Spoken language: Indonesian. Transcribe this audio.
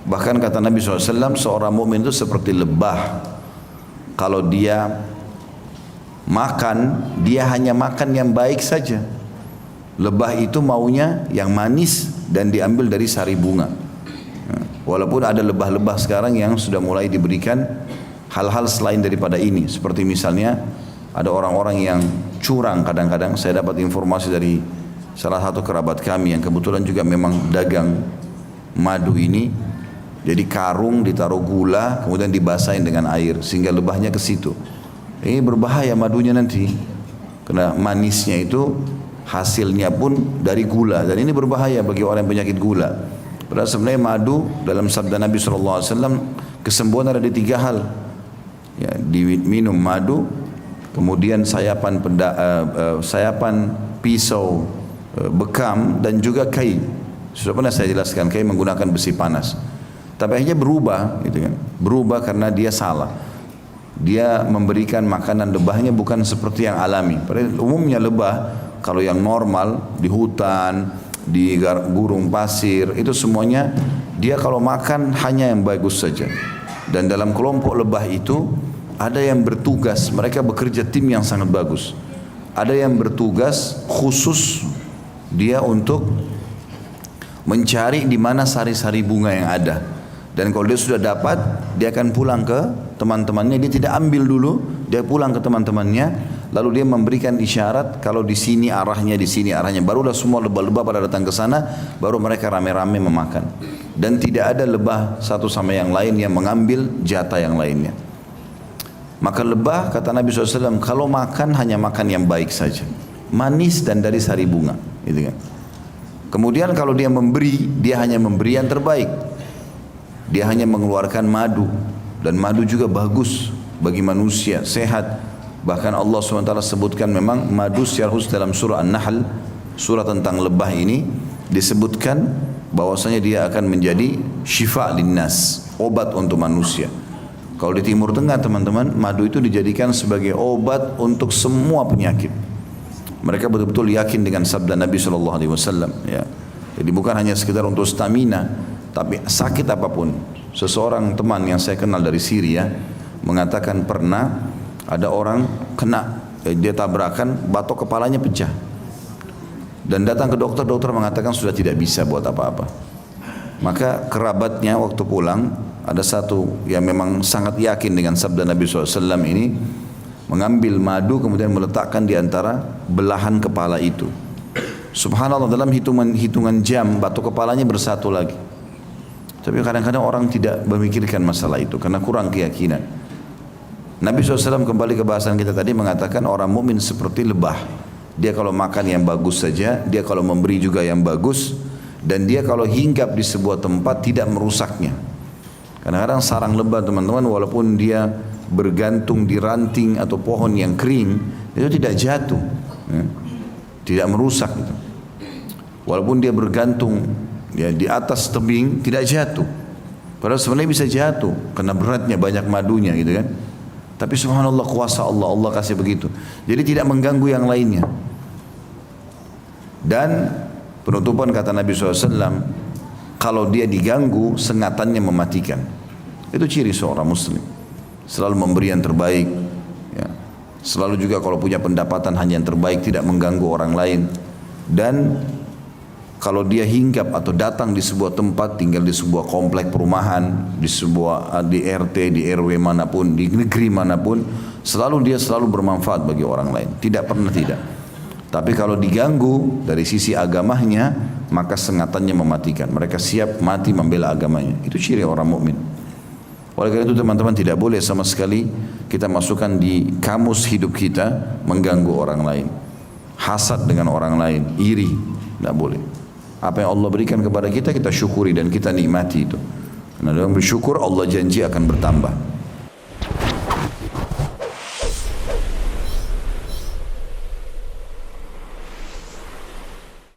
Bahkan kata Nabi SAW, seorang mukmin itu seperti lebah. Kalau dia makan, dia hanya makan yang baik saja. Lebah itu maunya yang manis dan diambil dari sari bunga. Walaupun ada lebah-lebah sekarang yang sudah mulai diberikan hal-hal selain daripada ini. Seperti misalnya ada orang-orang yang curang kadang-kadang. Saya dapat informasi dari salah satu kerabat kami yang kebetulan juga memang dagang madu ini. Jadi karung ditaruh gula, kemudian dibasahin dengan air sehingga lebahnya ke situ. Ini berbahaya madunya nanti. Karena manisnya itu hasilnya pun dari gula, dan ini berbahaya bagi orang yang penyakit gula. Padahal sebenarnya madu dalam sabda Nabi SAW, kesembuhan ada di 3 hal. Ya, diminum madu, kemudian sayapan pisau bekam, dan juga kai. Sudah pernah saya jelaskan, kai menggunakan besi panas. Tapi akhirnya berubah, gitu kan? Berubah karena dia salah. Dia memberikan makanan lebahnya bukan seperti yang alami. Padahal umumnya lebah kalau yang normal di hutan, di gurun pasir, itu semuanya dia kalau makan hanya yang bagus saja. Dan dalam kelompok lebah itu ada yang bertugas, mereka bekerja tim yang sangat bagus. Ada yang bertugas khusus dia untuk mencari di mana sari-sari bunga yang ada. Dan kalau dia sudah dapat, dia akan pulang ke teman-temannya. Dia tidak ambil dulu, dia pulang ke teman-temannya. Lalu dia memberikan isyarat kalau di sini arahnya, di sini arahnya. Barulah semua lebah-lebah pada datang ke sana, baru mereka rame-rame memakan. Dan tidak ada lebah satu sama yang lain yang mengambil jatah yang lainnya. Maka lebah, kata Nabi SAW, kalau makan hanya makan yang baik saja, manis dan dari sari bunga, gitu kan. Kemudian kalau dia memberi, dia hanya memberi yang terbaik. Dia hanya mengeluarkan madu, dan madu juga bagus bagi manusia, sehat. Bahkan Allah SWT sebutkan memang madu secara khusus dalam surah An-Nahl, surah tentang lebah ini, disebutkan bahwasanya dia akan menjadi syifa linnas, obat untuk manusia. Kalau di Timur Tengah teman-teman, madu itu dijadikan sebagai obat untuk semua penyakit. Mereka betul-betul yakin dengan sabda Nabi SAW. Ya. Jadi bukan hanya sekedar untuk stamina, tapi sakit apapun. Seseorang teman yang saya kenal dari Syria mengatakan pernah ada orang kena, dia tabrakan, batok kepalanya pecah. Dan datang ke dokter, dokter mengatakan sudah tidak bisa buat apa-apa. Maka kerabatnya waktu pulang, ada satu yang memang sangat yakin dengan sabda Nabi SAW ini, mengambil madu kemudian meletakkan di antara belahan kepala itu. Subhanallah, dalam hitungan jam batok kepalanya bersatu lagi. Tapi kadang-kadang orang tidak memikirkan masalah itu karena kurang keyakinan. Nabi SAW kembali ke bahasan kita tadi mengatakan orang mukmin seperti lebah. Dia kalau makan yang bagus saja, dia kalau memberi juga yang bagus, dan dia kalau hinggap di sebuah tempat tidak merusaknya. Kadang-kadang sarang lebah teman-teman, walaupun dia bergantung di ranting atau pohon yang kering, itu tidak jatuh, ya, tidak merusak itu. Walaupun dia bergantung ya di atas tebing, tidak jatuh. Padahal sebenarnya bisa jatuh karena beratnya, banyak madunya, gitu kan. Tapi subhanallah, kuasa Allah, Allah kasih begitu. Jadi tidak mengganggu yang lainnya. Dan penutupan kata Nabi SAW, kalau dia diganggu, sengatannya mematikan. Itu ciri seorang muslim. Selalu memberi yang terbaik, ya. Selalu juga kalau punya pendapatan hanya yang terbaik, tidak mengganggu orang lain. Dan kalau dia hinggap atau datang di sebuah tempat, tinggal di sebuah komplek perumahan, di RT, di RW manapun, di negeri manapun, dia selalu bermanfaat bagi orang lain. Tidak pernah tidak. Tapi kalau diganggu dari sisi agamanya, maka sengatannya mematikan. Mereka siap mati membela agamanya. Itu ciri orang mukmin. Oleh karena itu teman-teman, tidak boleh sama sekali kita masukkan di kamus hidup kita mengganggu orang lain. Hasad dengan orang lain, iri, tidak boleh. Apa yang Allah berikan kepada kita, kita syukuri dan kita nikmati itu. Karena dengan bersyukur Allah janji akan bertambah.